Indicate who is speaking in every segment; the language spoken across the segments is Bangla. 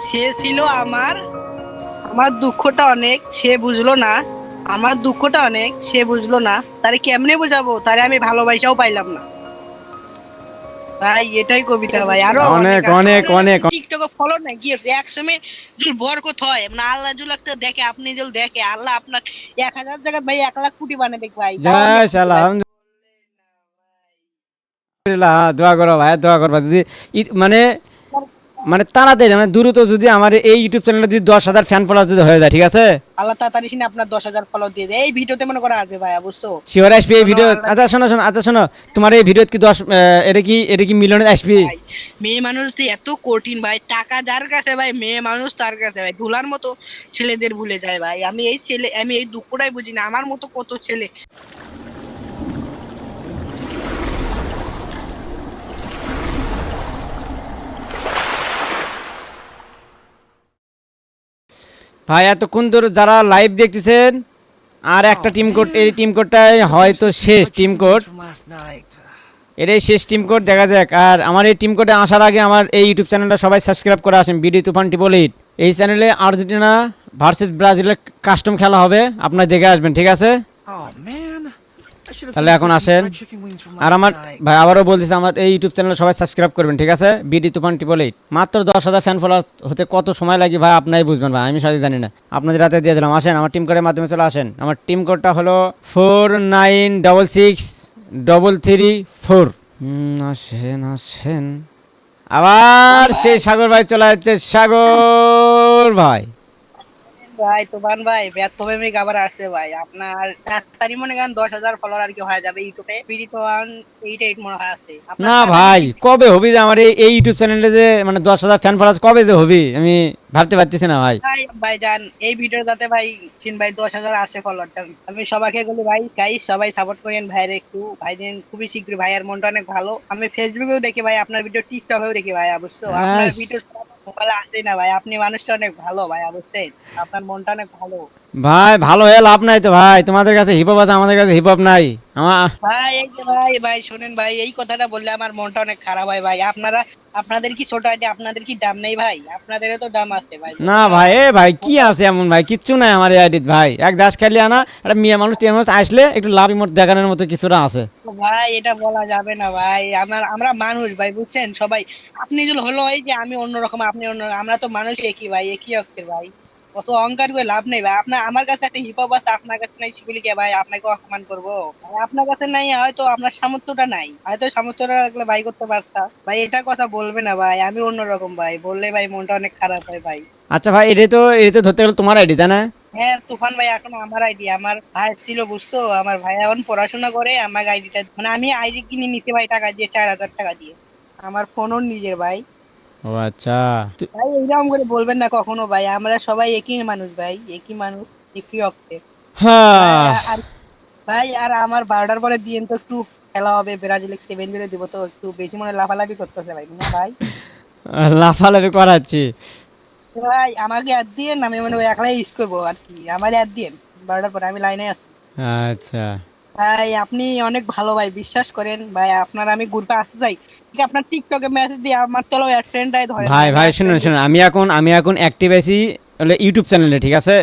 Speaker 1: সে ছিল আমার আমার দুঃখটা অনেক, সে বুঝলো না। আমার দুঃখটা অনেক, সে বুঝলো না। তারে কেমনে বোঝাবো, তারে আমি ভালোবাসাও পাইলাম না। ভাই এটাই কবিতা ভাই, আরো অনেক
Speaker 2: অনেক
Speaker 1: আছে।
Speaker 2: অনেক
Speaker 1: আপনার
Speaker 2: অনেক
Speaker 1: টিকটকে ফলো না গিয়েছে এক সময় যদি বরকত হয়, মানে আল্লাহ জুল একটা দেখে, আপনি জুল দেখে আল্লাহ আপনার 1,000 জায়গা ভাই 1 লাখ কোটি বানিয়ে দেখ ভাই, তাও অনেক
Speaker 2: জাস
Speaker 1: খুশি ভাই।
Speaker 2: আলহামদুলিল্লাহ, দোয়া করো ভাই, দোয়া করবা যদি মানে মানে তাড়াতাড়ি মানে দ্রুত যদি আমার এই ইউটিউব চ্যানেলে যদি 10,000 ফ্যান ফলোয়ার যদি হয়ে যায়, ঠিক আছে?
Speaker 1: আল্লাহ তাড়াতাড়ি সিনে আপনার 10,000 ফলো দিয়ে দেয়, এই ভিডিওতে মনে করা আসবে ভাই, বুঝছো?
Speaker 2: শিওর আসবি এই
Speaker 1: কোনো
Speaker 2: ভিডিও।
Speaker 1: আল্লাহ
Speaker 2: আচ্ছা শোনো শোনো, আচ্ছা শোনো, তোমার এই ভিডিও কি 10 এটা কি মিলিয়নে আসবি?
Speaker 1: ভাই, মেয়ে মানুষ যে এত কঠিন ভাই, টাকা যার কাছে ভাই, মেয়ে মানুষ তার কাছে ভাই ধুলার মতো ছেলেদের ভুলে যায় ভাই। আমি এই দুঃখটাই বুঝি না, আমার মতো কত ছেলে।
Speaker 2: ভাই এতক্ষণ ধরে যারা লাইভ দেখতেছেন, আর একটা
Speaker 3: Oh
Speaker 2: টিম কোড, এই
Speaker 3: man,
Speaker 2: টিম কোডটাই
Speaker 3: I thought you were
Speaker 2: হয়তো
Speaker 3: still thinking
Speaker 2: শেষ
Speaker 3: about
Speaker 2: team
Speaker 3: chicken
Speaker 2: code.
Speaker 3: wings from last night.
Speaker 2: এটাই শেষ টিম কোড, দেখা যাক। আর আমার এই টিম কোডে আসার আগে আমার এই ইউটিউব চ্যানেলটা সবাই সাবস্ক্রাইব করে আসেন, বিডি তুফান টিপল এইট। এই চ্যানেলে আর্জেন্টিনা ভার্সেস ব্রাজিলের কাস্টম খেলা হবে, আপনার দেখে আসবেন, ঠিক আছে?
Speaker 3: Oh man, I should have
Speaker 2: তাহলে
Speaker 3: finished
Speaker 2: এখন
Speaker 3: those
Speaker 2: আসেন।
Speaker 3: fried chicken wings from
Speaker 2: R
Speaker 3: last
Speaker 2: আমার
Speaker 3: night.
Speaker 2: ভাই আবারও বলতেছি, আমার এই ইউটিউব চ্যানেলে সবাই সাবস্ক্রাইব করবেন, ঠিক আছে? বিডি তুফান টিপল এইট। মাত্র 10,000 ফ্যান ফলোয়ার হতে কত সময় লাগে ভাই, আপনারাই বুঝবেন ভাই, আমি সঠিক জানি না। আপনাদের রাতে দিয়ে দিলাম, আসেন আমার টিম কোডের মাধ্যমে চলে আসেন। আমার টিম কোডটা হলো 49663334। আসেন আসেন। আবার সেই সাগর ভাই চলে যাচ্ছে, সাগর ভাই।
Speaker 1: ভাই তুফান ভাই ব্যর্থ প্রেমিক আবার আসছে ভাই, আপনার তাড়াতাড়ি মনে করেন 10,000 ফলোয়ার আর কি হয়ে যাবে ইউটিউবে, পিডি তো 188 মনে হয় আছে আপনার
Speaker 2: না
Speaker 1: তাড়াতাড়ি
Speaker 2: ভাই, কবে হবি যে আমার এই ইউটিউব চ্যানেলে যে মানে 10,000 ফ্যান ফলোয়ার কবে যে হবি, আমি ভাবতে পারতেছি না ভাই।
Speaker 1: ভাই ভাই যান এই ভিডিও যাতে ভাই চিন ভাই 10,000 আসে ফলোয়ার যান, আমি সবাইকে বলি ভাই গাইস সবাই সাপোর্ট করেন ভাইরে একটু, ভাই দিন খুবই শীঘ্রই, ভাইয়ের মনটা অনেক ভালো, আমি ফেসবুকেও দেখি ভাই আপনার ভিডিও, টিকটকেও দেখি ভাই, অবশ্য আপনার
Speaker 2: আস,
Speaker 1: ভিডিও মোবাইলে আসে না ভাই, আপনি মানুষটা অনেক ভালো ভাই, অবশ্যই আপনার মনটা অনেক ভালো।
Speaker 2: ভাই ভালো হয়ে লাভ নাই তো ভাই, তোমাদের কাছে হিপ হপ আছে, আমাদের কাছে হিপ হপ নাই। আমার
Speaker 1: ভাই এই যে ভাই ভাই শোনেন ভাই, এই কথাটা বললে আমার মনটা অনেক খারাপ হয় ভাই। আপনাদের কি ছোট আইডি, আপনাদের কি দাম নেই ভাই? আপনাদেরও তো দাম আছে ভাই,
Speaker 2: না
Speaker 1: বুঝেন না
Speaker 2: ভাই,
Speaker 1: ভাই?
Speaker 2: এ ভাই কি আছে এমন ভাই, কিচ্ছু নাই আমার এই আইডিত ভাই, এক দাস খাইলে আনা একটা মেয়ে মানুষ টিয়া মানুষ আসলে একটু লাভ ইমোট দেখানোর মতো কিছুটা আছে।
Speaker 1: তো ভাই এটা বলা যাবে না ভাই, আমরা মানুষ ভাই, বুঝছেন সবাই। আপনি যদি হলো এই যে আমি অন্যরকম, আপনি অন্য, আমরা তো মানুষ একই ভাই, একই অক্ষের ভাই। অত অহংকার করে লাভ নেই ভাই। আমার কাছে একটা হিপ হপ আছে, আপনার কাছে নাই, সেগুলি কে ভাই আপনাকে অপমান করবো? ভাই, আপনার কাছে নাই, হয়তো আপনার সামর্থ্যটা নাই, হয়তো সামর্থ্যটা রাখলে ভাই করতে পারতা ভাই, এটা কথা বলবে না ভাই, আমি অন্যরকম ভাই, বললে ভাই মনটা অনেক খারাপ হয় ভাই।
Speaker 2: আচ্ছা ভাই, এটা তো ধরতে গেলে তোমার আইডি তাই না?
Speaker 1: হ্যাঁ তুফান ভাই, এখন আমার আইডি আমার ভাই ছিল, বুঝতো? আমার ভাই এখন পড়াশোনা করে, আমার আইডিটা মানে আমি আইডি কিনে নিছি ভাই টাকা দিয়ে, 4,000 টাকা দিয়ে। আমার ফোনও নিজের ভাই।
Speaker 2: ও আচ্ছা।
Speaker 1: ভাই এইরকম করে বলবেন না কখনো ভাই, আমরা সবাই একই মানুষ ভাই, একই মানুষ, একই রক্তে। ভাই
Speaker 2: হ্যাঁ,
Speaker 1: আর ভাই আর আমার 12টার পরে দিন তো একটু খেলা হবে, ব্রাজিল 7-0 দিব, তো একটু বেশি মনে লাফালাফি করতেছে ভাই না ভাই?
Speaker 2: লাফালাফি করাচ্ছি।
Speaker 1: তো ভাই আমাকে অ্যাড দিয়ে, আমি মনে হয় একলাই ইউজ করবো আর কি, আমার অ্যাড দিয়ে 12টার পরে আমি লাইনে আছি।
Speaker 2: আচ্ছা
Speaker 1: ভাই আপনি অনেক ভালো ভাই, বিশ্বাস করেন ভাই, আপনার আমি গ্রুপে আসতে চাই, ঠিক আপনার টিকটকে মেসেজ দিয়ে আমার তো ফ্রেন্ডটাই ধরে না,
Speaker 2: ভাই,
Speaker 1: আমি
Speaker 2: ভাই
Speaker 1: আর
Speaker 2: শুনুন
Speaker 1: ফ্রেন্ড।
Speaker 2: শুনুন, আমি এখন অ্যাক্টিভ আছি হলো ইউটিউব চ্যানেলে, ঠিক আছে?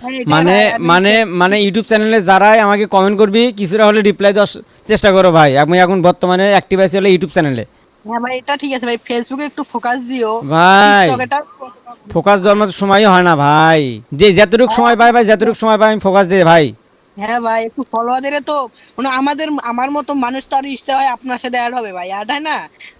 Speaker 1: হ্যাঁ এটাই
Speaker 2: মানে
Speaker 1: ভাই আমি
Speaker 2: মানে মানে ইউটিউব চ্যানেলে যারাই আমাকে কমেন্ট করবি কিছুটা হলে রিপ্লাই দেওয়ার চেষ্টা করো ভাই, আমি এখন বর্তমানে অ্যাক্টিভ আছি হলো ইউটিউব চ্যানেলে।
Speaker 1: হ্যাঁ ভাই এটা ঠিক আছে ভাই, ফেসবুকে একটু ফোকাস দিও,
Speaker 2: ভাই
Speaker 1: টিকটক এটা।
Speaker 2: ফোকাস দেওয়ার মতো সময়ই হয় না ভাই, যে যতটুকু সময় পাই ভাই, যতটুকু সময় পাই আমি ফোকাস দিই ভাই।
Speaker 1: হ্যাঁ ভাই একটু ফলোয়ারদের তো, মানে আমার মতো মানুষ তো আর ইচ্ছা হয় আপনার সাথে অ্যাড হবে ভাই, অ্যাড হয় না,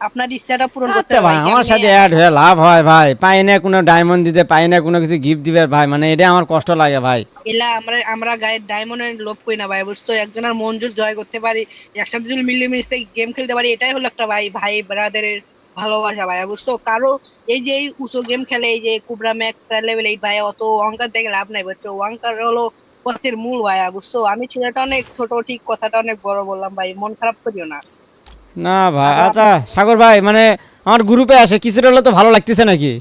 Speaker 1: আপনার ইচ্ছাটা পূরণ করতে
Speaker 2: আচ্ছা
Speaker 1: হবে
Speaker 2: ভাই,
Speaker 1: ভাই,
Speaker 2: আমার
Speaker 1: কেমনে?
Speaker 2: সাথে অ্যাড হয়ে লাভ হয় ভাই, পাই না কোনো ডায়মন্ড দিতে, পাই না কোনো কিছু গিফট দিবে ভাই, মানে এটা আমার কষ্ট লাগে ভাই।
Speaker 1: এলা আমরা আমরা গায়ে ডায়মন্ডের লোভ করি না ভাই, বুঝছো? একজনের মন যদি জয় করতে পারি, একসাথে যদি মিলেমিশে গেম খেলতে পারি, এটাই হলো একটা ভাই ভাই ব্রাদারের ভালোবাসা ভাই, বুঝছো? কারো এই যে এই উঁচু গেম খেলে, এই যে কুবরা ম্যাক্স লেভেল, এই ভাই অত অহংকার দেখে লাভ নাই, বুঝছো? অহংকার হলো পথের মূল ভাইয়া, বুঝছো? আমি ছেলেটা অনেক ছোট, ঠিক কথাটা অনেক বড় বললাম ভাই, মন খারাপ করিও না।
Speaker 2: না ভাই,
Speaker 1: আরো
Speaker 2: আচ্ছা
Speaker 1: আপনি,
Speaker 2: সাগর ভাই, মানে আমার গ্রুপে আসে কিছুটা হলে তো ভালো লাগতেছে নাকি?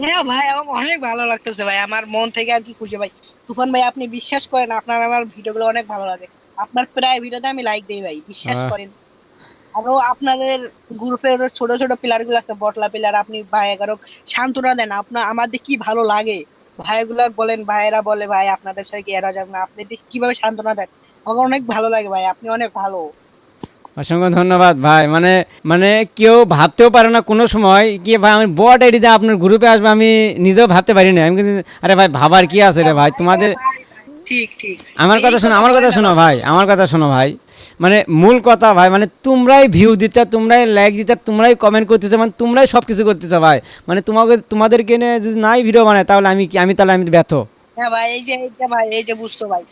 Speaker 1: হ্যাঁ ভাই আমার অনেক ভালো লাগতেছে ভাই, আমার মন থেকে আর কি খুশি ভাই। তুফান ভাই আপনি বিশ্বাস করেন, আপনার আমার ভিডিওগুলো অনেক ভালো লাগে, আপনার প্রায় ভিডিওতে আমি লাইক দিই ভাই, বিশ্বাস
Speaker 2: আহ,
Speaker 1: করেন। আরো আপনাদের গ্রুপের ছোট ছোট প্লেয়ার গুলো আছে, বটলা প্লেয়ার, আপনি ভাই এগারো সান্ত্বনা দেন। আপনার আমাদের কি ভালো লাগে ভাইগুলা বলেন, ভাইয়েরা বলে ভাই আপনাদের সাথে কি এরা যাবে না, আপনি দেখি কিভাবে সান্ত্বনা দেন। আমার অনেক ভালো লাগে ভাই, আপনি অনেক ভালো।
Speaker 2: অসংখ্য ধন্যবাদ ভাই। মানে মানে কেউ ভাবতেও পারে না কোনো সময় কি ভাই আমি বট আইডিতে আপনার গ্রুপে আসবে, আমি নিজেও ভাবতে পারি না। আমি কিন্তু আরে ভাই ভাবার কি আছে রে ভাই তোমাদের।
Speaker 1: ঠিক ঠিক।
Speaker 2: আমার কথা
Speaker 1: এই
Speaker 2: শোনো,
Speaker 1: কথা
Speaker 2: আমার
Speaker 1: বলেন
Speaker 2: কথা
Speaker 1: না
Speaker 2: শোনো
Speaker 1: ভাই।
Speaker 2: ভাই, আমার কথা শোনো ভাই। মানে মূল কথা ভাই, মানে তোমরাই ভিউ দিতে, তোমরাই লাইক দিতে, তোমরাই কমেন্ট করতেছো, মানে তোমরাই সব কিছু করতেছো ভাই। মানে তোমাদেরকে নিয়ে যদি নাই ভিডিও বানায় তাহলে আমি কি, তাহলে আমি ব্যর্থ।
Speaker 1: হ্যাঁ ভাই, এই যে ভাই, এই যে বুঝতো ভাই।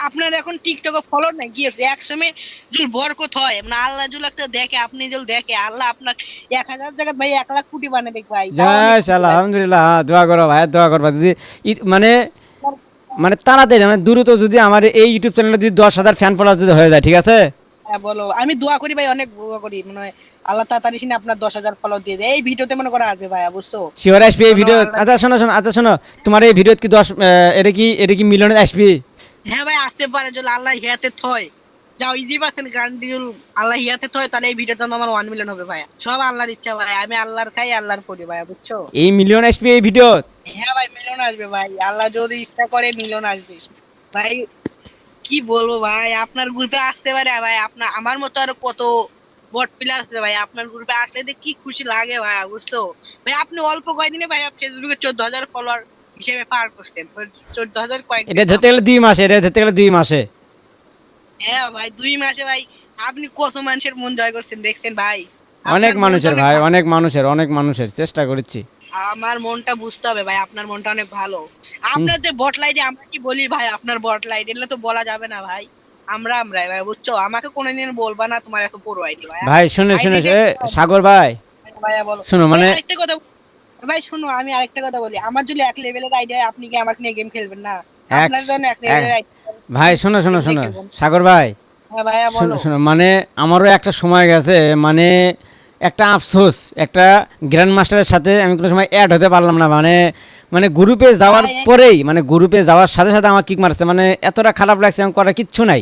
Speaker 1: আপনার এখন টিকটকে ফলো না গিয়েছে এক সময় যদি বরকত হয়, মানে আল্লাহ যদি একটা দেখে, আপনি যদি দেখে আল্লাহ আপনার 1,000 জায়গা ভাই 1,00,000 কোটি বানিয়ে দেখ ভাই, তাও অনেক
Speaker 2: যাই
Speaker 1: খুশি ভাই।
Speaker 2: আলহামদুলিল্লাহ, হ্যাঁ, দোয়া করো ভাই, দোয়া করবা যদি মানে মানে তাড়াতাড়ি মানে দ্রুত যদি আমার এই ইউটিউব চ্যানেলে যদি 10,000 ফ্যান ফলোয়ার যদি হয়ে যায়, ঠিক আছে।
Speaker 1: হ্যাঁ বলো, আমি দোয়া করি ভাই, অনেক দোয়া করি, মানে হয় আল্লাহ তাড়াতাড়ি সিনে আপনার 10,000 ফলো দিয়ে দেয়। এই ভিডিওতে মনে করা আসবে ভাই, বুঝছো?
Speaker 2: শিওর আসবি এই
Speaker 1: হলো
Speaker 2: ভিডিও।
Speaker 1: আল্লাহ।
Speaker 2: আচ্ছা শোনো শোনো, আচ্ছা শোনো, তোমার এই ভিডিও কি 10 এটা কি মিলিয়নে আসবি?
Speaker 1: হ্যাঁ ভাই, আসতে পারে যদি আল্লাহ হিয়াতে থয়। যাও ইজি পাচ্ছেন গ্যারান্টি, আল্লাহ হিয়াতে থয় তাহলে এই ভিডিওটা আমার 1 মিলিয়ন হবে ভাই। সব আল্লাহর ইচ্ছা ভাই, আমি আল্লাহর খাই আল্লাহর করি ভাই, বুঝছো?
Speaker 2: এই মিলিয়ন আসবি এই ভিডিও?
Speaker 1: হ্যাঁ ভাই, মিলন আসবে ভাই, আল্লাহ যদি ইচ্ছা করে মিলন আসবে ভাই। কি বলবো ভাই, আপনার গ্রুপে আসতে পারে ভাই, আপনার আমার মতো আরো কত বট প্লেয়ার আছে ভাই, আপনার গ্রুপে আসলে যে কি খুশি লাগে ভাই, বুঝছো? ভাই আপনি অল্প কয়েকদিনে ভাই ফেসবুকে 14,000 ফলোয়ার হিসেবে পার করছেন। 14,000
Speaker 2: এটা
Speaker 1: কয়েকদিন না
Speaker 2: ধরতে
Speaker 1: ভাই।
Speaker 2: গেলে 2 মাসে, এটা ধরতে গেলে 2 মাসে।
Speaker 1: হ্যাঁ ভাই, 2 মাসে ভাই আপনি কত মানুষের মন জয় করছেন দেখছেন ভাই।
Speaker 2: অনেক
Speaker 1: আপনার মনটা
Speaker 2: মানুষের
Speaker 1: অনেক
Speaker 2: ভাই,
Speaker 1: ভালো।
Speaker 2: অনেক মানুষের, অনেক মানুষের চেষ্টা করেছি।
Speaker 1: আমার মনটা বুঝতে হবে ভাই, আপনার মনটা অনেক ভালো।
Speaker 2: হুম।
Speaker 1: আপনার যে বট লাইডে আমরা কি বলি ভাই, আপনার বট লাইড এগুলো তো বলা যাবে না ভাই। আমরাই ভাই, বুঝছো? আমাকে কোনোদিন বলবা না তোমার এত বড় আইডি ভাইয়া।
Speaker 2: ভাই শুনে শুনে
Speaker 1: আইডি
Speaker 2: সাগর ভাই,
Speaker 1: ভাইয়া বলো।
Speaker 2: শোনো
Speaker 1: ভাই
Speaker 2: মানে
Speaker 1: আরেকটা কথা ভাই শুনো, আমি আরেকটা কথা বলি, আমার যদি এক লেভেলের আইডি হয় আপনি কি আমাকে নিয়ে গেম খেলবেন না?
Speaker 2: এক
Speaker 1: আপনার জন্য এক
Speaker 2: এক
Speaker 1: লেভেলের আইডি
Speaker 2: ভাই শোনো শোনো
Speaker 1: গেম নিয়ে
Speaker 2: শোনো
Speaker 1: খেলবেন।
Speaker 2: সাগর ভাই,
Speaker 1: হ্যাঁ ভাইয়া
Speaker 2: শোনো
Speaker 1: বলো।
Speaker 2: শোনো মানে আমারও একটা সময় গেছে, মানে একটা আফসোস, একটা গ্র্যান্ড মাস্টারের সাথে আমি কোনো সময় অ্যাড হতে পারলাম না। মানে মানে গ্রুপে যাওয়ার
Speaker 1: ভাই
Speaker 2: পরেই, মানে গ্রুপে যাওয়ার সাথে সাথে আমার কিক মারছে, মানে এতটা খারাপ লাগছে, আমি করার কিচ্ছু নাই।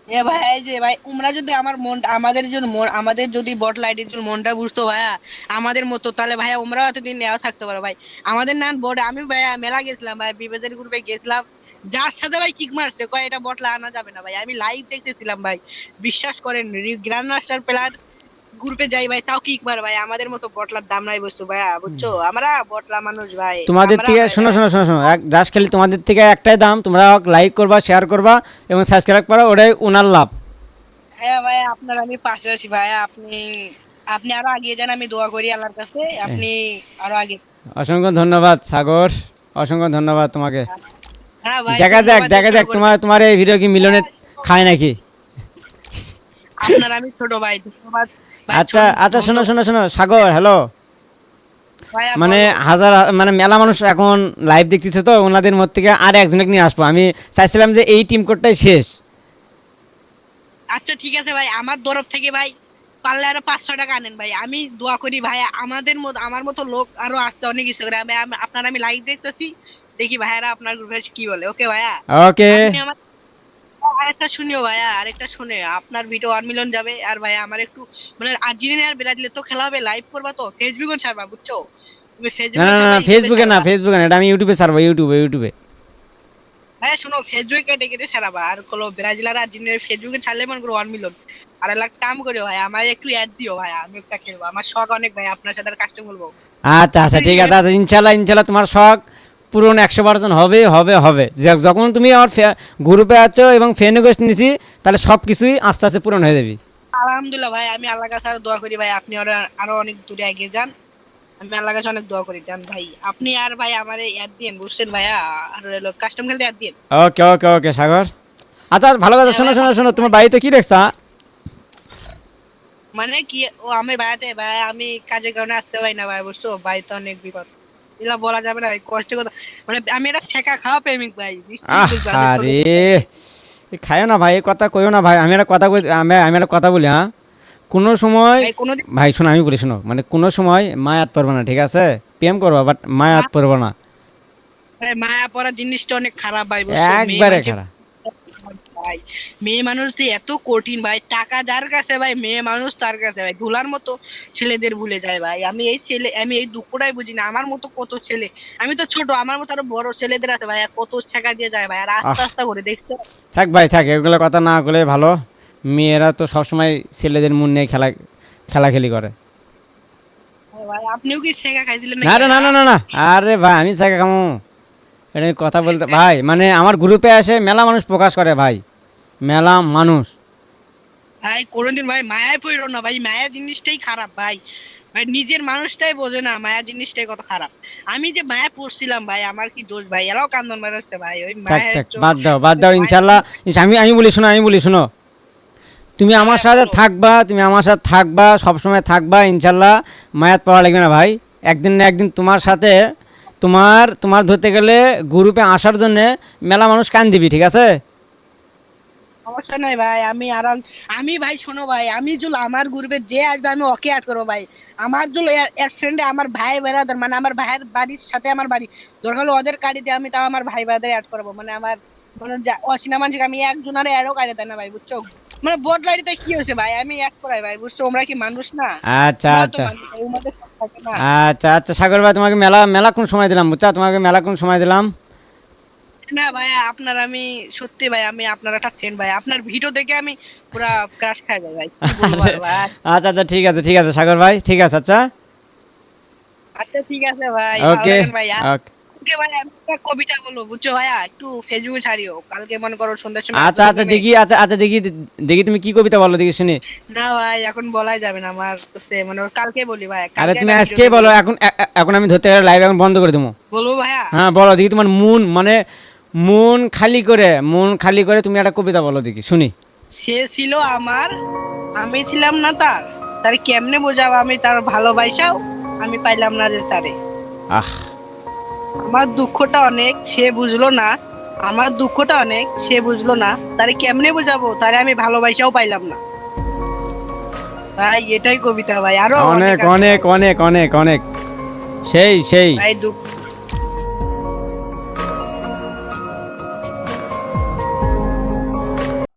Speaker 1: এ ভাই, এই যে ভাই উমরা যদি আমার মন, আমাদের যদি মন, আমাদের যদি বট লাইটের জন্য মনটা বুঝতো ভাইয়া আমাদের মতো, তাহলে ভাইয়া উমরাও এতদিন নেওয়া থাকতে পারো ভাই। আমাদের না বট, আমি ভাইয়া মেলা গেছিলাম ভাই, বিবেদের গ্রুপে গেছিলাম, যার সাথে ভাই কিক মারছে কয় এটা বটলা আনা যাবে না ভাই, আমি লাইভ দেখতেছিলাম ভাই। বিশ্বাস করেন, গ্র্যান্ড মাস্টার প্লেয়ার গ্রুপে যাই ভাই, তাও কিক মার ভাই, আমাদের মতো বটলার দাম নাই, বুঝছো ভাইয়া? বুঝছো, আমরা বটলা মানুষ ভাই।
Speaker 2: তোমাদের
Speaker 1: আমরা
Speaker 2: থেকে
Speaker 1: ভাই
Speaker 2: শোনো
Speaker 1: ভাই
Speaker 2: শোনো শোনো শোনো, এক জাস্ট খালি তোমাদের থেকে একটাই দাম, তোমরা লাইক করবা, শেয়ার করবা এবং সাবস্ক্রাইব করবা, ওটাই ওনার লাভ।
Speaker 1: হ্যাঁ ভাই, আপনার আমি পাশে আছি ভাইয়া, আপনি আপনি আরো এগিয়ে যান, আমি দোয়া করি আল্লাহর কাছে আপনি আরো আগে।
Speaker 2: অসংখ্য ধন্যবাদ সাগর, অসংখ্য ধন্যবাদ তোমাকে।
Speaker 1: হ্যাঁ ভাই,
Speaker 2: দেখা যাক
Speaker 1: ধন্যবাদ
Speaker 2: দেখা
Speaker 1: ছোট
Speaker 2: যাক
Speaker 1: করে।
Speaker 2: তোমার তোমার এই ভিডিও কি মিলনে খায় নাকি।
Speaker 1: আপনার আমি ছোট ভাই, ধন্যবাদ ভাই।
Speaker 2: আচ্ছা আচ্ছা, শোনো
Speaker 1: ধন্যবাদ
Speaker 2: শোনো শোনো সাগর, হ্যালো।
Speaker 1: ভাইয়া,
Speaker 2: মানে
Speaker 1: বলো।
Speaker 2: মানে মেলা মানুষ এখন লাইভ দেখতেছে, তো ওনাদের মধ্যে থেকে আর একজনকে নিয়ে আসবো। আমি চাইছিলাম যে এই টিম কোডটাই শেষ।
Speaker 1: আচ্ছা ঠিক আছে ভাই, আমার তরফ থেকে ভাই পারলে আরো 500 টাকা আনেন ভাই, আমি দোয়া করি ভাই আমাদের মতো, আমার মতো লোক আরো আসতে অনেক ইচ্ছে করে। আপনার আমি লাইভ দেখতেছি, দেখি ভাইয়ারা আপনার গ্রুপে কি বলে। ওকে ভাইয়া,
Speaker 2: ওকে।
Speaker 1: আপনি আমার আরেকটা শুনিও ভাইয়া, আরেকটা শুনে আপনার ভিডিও 1 মিলিয়ন যাবে। আর ভাইয়া আমার একটু মানে আর্জেন্টিনা আর ব্রাজিলে তো খেলা হবে, লাইভ করবা তো ফেসবুকে ছাড়বা, বুঝছো? তুমি
Speaker 2: না
Speaker 1: ফেসবুকে
Speaker 2: না না
Speaker 1: ছাড়বা,
Speaker 2: না,
Speaker 1: ইউটিউবে
Speaker 2: ফেসবুকে না,
Speaker 1: ছাড়বা।
Speaker 2: ফেসবুকে না, এটা আমি ইউটিউবে ছাড়বো, ইউটিউবে ইউটিউবে।
Speaker 1: হ্যাঁ শোনো, ফেসবুকে কেটে কেটে ছাড়াবা, আর কোনো ব্রাজিল আর আর্জেন্টিনার ফেসবুকে ছাড়লে মনে করো 1 মিলিয়ন। আর এলাক কাম করে ভাই, আমার একটু অ্যাড দিও ভাই, আমি একটা খেলবো, আমার শখ অনেক ভাই আপনার সাথে কাস্টম বলবো।
Speaker 2: আচ্ছা আচ্ছা,
Speaker 1: আপনার
Speaker 2: ঠিক আছে, আচ্ছা ইনশাল্লাহ ইনশাল্লাহ তোমার শখ পূরণ 100% হবে হবে হবে। যখন তুমি আমার গ্রুপে আছো এবং ফ্রেন্ড রিকোয়েস্ট নিছি, তাহলে সব কিছুই আস্তে আস্তে পূরণ হয়ে যাবে।
Speaker 1: আলহামদুলিল্লাহ ভাই, আমি আল্লাহর কাছে আরো দোয়া করি ভাই, আপনি আরো আরো অনেক দূরে এগিয়ে যান। আমি আল্লাহর কাছে অনেক দোয়া করি যান ভাই, আপনি আর ভাই আমার অ্যাড দিন, বুঝছেন ভাইয়া? আর কাস্টম খেলতে অ্যাড দিন।
Speaker 2: ওকে ওকে ওকে সাগর। আচ্ছা ভালো কথা,
Speaker 1: হ্যাঁ
Speaker 2: শোনো
Speaker 1: ভাই,
Speaker 2: শোনো শোনো, তোমার বাড়িতে কি দেখছা?
Speaker 1: মানে কি ও, আমি ভাইয়াতে ভাই আমি কাজের কারণে আসতে পারি না ভাই, বুঝছো? বাড়িতে অনেক বিপদ, এগুলা বলা যাবে না ভাই, কষ্টের কথা। মানে আমি এটা শেখা খাওয়া প্রেমিক ভাই, নিশ্চয়ই বুঝবে, আমি ছোট
Speaker 2: আরে
Speaker 1: থেকে।
Speaker 2: খায়ও না ভাই, এই কথা কইও না ভাই। আমি একটা কথা আমি একটা কথা বলি, হ্যাঁ। কোনো সময়
Speaker 1: ভাই কোনোদিন
Speaker 2: ভাই শোনো, আমি বলি শোনো, মানে কোনো সময় মায়াত পড়বে না, ঠিক আছে? প্রেম করবা বাট মায়াত পড়বে না।
Speaker 1: ভাই মায়া পড়ার জিনিসটা অনেক খারাপ ভাই, বুঝছো? মেয়ে
Speaker 2: একবারে
Speaker 1: মানুষের
Speaker 2: খারাপ।
Speaker 1: ভাই মেয়ে মানুষ যে এত কঠিন ভাই, টাকা যার কাছে ভাই মেয়ে মানুষ তার কাছে ভাই ভুলার মতো ছেলেদের ভুলে যায় ভাই। আমি এই দুঃখটাই বুঝি না, আমার মতো কত ছেলে, আমি তো ছোট, আমার মতো আরো বড় ছেলেদের আছে ভাই, কত ছেঁকা দিয়ে যায় ভাই, আর আস্তে
Speaker 2: আহ
Speaker 1: আস্তে করে দেখছো।
Speaker 2: থাক ভাই থাক, এগুলো কথা না বলে ভালো। মেয়েরা তো সবসময় ছেলেদের মন নিয়ে খেলাখেলি করে।
Speaker 1: ভাই আপনিও কি ছেঁকা খাইছিলেন
Speaker 2: না
Speaker 1: নাকি?
Speaker 2: রে, না না না না, আরে ভাই আমি জায়গা খামো এটা আমি কথা বলতে ভাই, মানে আমার গ্রুপে আসে মেলা মানুষ প্রকাশ করে ভাই, মেলা মানুষ।
Speaker 1: ভাই কোনোদিন ভাই মায়ায় পড়ো না ভাই, মায়া জিনিসটাই খারাপ ভাই। ভাই নিজের মানুষটাই বোঝে না মায়া জিনিসটাই কত খারাপ। আমি যে মায়া পড়ছিলাম ভাই, আমার কি দোষ ভাই? এরাও কান্দন বেরোচ্ছে ভাই ওই
Speaker 2: থাক
Speaker 1: মায়ের
Speaker 2: থাক, বাদ দাও বাদ দাও, ইনশাল্লাহ। আমি বলি শোনো, তুমি আমার সাথে থাকবা, তুমি আমার সাথে থাকবা, সবসময় থাকবা ইনশাল্লাহ। মায়াত পাওয়া লাগবে না ভাই, একদিন না একদিন তোমার সাথে, তোমার ধরতে গেলে গ্রুপে আসার জন্য মেলা মানুষ কান দিবি, ঠিক আছে?
Speaker 1: সমস্যা নাই ভাই, আমি ভাই শোনো ভাই, আমি যদি আমার গ্রুপে যে আসবে আমি ওকে অ্যাড করবো ভাই। আমার যদি এর ফ্রেন্ডে আমার ভাই বেড়াদার, মানে আমার ভাইয়ের বাড়ির সাথে আমার বাড়ি, দরকার হলে ওদের কাড়ি দিয়ে আমি তাও আমার ভাই বেড়াদের অ্যাড করবো, মানে আমার মানে অচেনা মানুষকে আমি একজনের অ্যাডও কাড়ি দেয় না ভাই, বুঝছো? মানে বদলাইতে কি হয়েছে ভাই, আমি অ্যাড করাই ভাই, বুঝছো? ওমরা কি মানুষ না?
Speaker 2: আচ্ছা
Speaker 1: ওমরা তো
Speaker 2: আচ্ছা
Speaker 1: মানুষ, ওর মধ্যে সব থাকে না।
Speaker 2: আচ্ছা আচ্ছা, সাগর ভাই তোমাকে মেলা মেলা কোন সময় দিলাম বুঝছা, তোমাকে মেলা কোন সময় দিলাম।
Speaker 1: না ভাই আপনার আমি সত্যি ভাই, আমি আপনার একটা ফ্রেন্ড ভাই, আপনার ভিডিও দেখে আমি পুরা ক্রাশ খাই যাই ভাই, কি বলবো আর ভাই।
Speaker 2: আচ্ছা আচ্ছা, ঠিক আছে সাগর ভাই, ঠিক আছে, আচ্ছা
Speaker 1: আচ্ছা ঠিক আছে ভাই, ভালো
Speaker 2: ওকে
Speaker 1: থাকেন ভাই।
Speaker 2: ওকে।
Speaker 1: কালকে ভাই আমি একটা কবিতা বলবো, বুঝছো ভাইয়া? একটু ফেসবুকে ছাড়িও, কালকে মনে করো সন্ধ্যার সময়
Speaker 2: আচ্ছা
Speaker 1: আপনাদের
Speaker 2: আচ্ছা
Speaker 1: নামে।
Speaker 2: দেখি, আচ্ছা আচ্ছা দেখি, দেখি তুমি কি কবিতা বলো দেখি শুনি।
Speaker 1: না ভাই এখন বলাই যাবে না, আমার তো মানে কালকে বলি ভাই,
Speaker 2: আরে
Speaker 1: কালকে
Speaker 2: তুমি
Speaker 1: একটা
Speaker 2: আজকেই
Speaker 1: ভিডিওতে
Speaker 2: বলো,
Speaker 1: বলি।
Speaker 2: এখন আমি ধরতে লাইভ এখন বন্ধ করে দেবো।
Speaker 1: বলবো ভাইয়া?
Speaker 2: হ্যাঁ বলো দেখি, তোমার মন খালি করে তুমি একটা কবিতা বলো দেখি শুনি।
Speaker 1: সে ছিল আমার, আমি ছিলাম না তার, তার কেমনে বোঝাবো আমি তার ভালোবাসাও, আমি পাইলাম না যে তারে।
Speaker 2: আহ
Speaker 1: আমার দুঃখটা অনেক সে বুঝলো না, আমার দুঃখটা অনেক সে বুঝলো না, তারে কেমনে বোঝাবো তারে আমি ভালোবাসাও পাইলাম না। ভাই এটাই কবিতা ভাই, আরো
Speaker 2: অনেক
Speaker 1: আছে
Speaker 2: অনেক
Speaker 1: ভাই।
Speaker 2: অনেক অনেক অনেক, সেই
Speaker 1: ভাই দুঃখ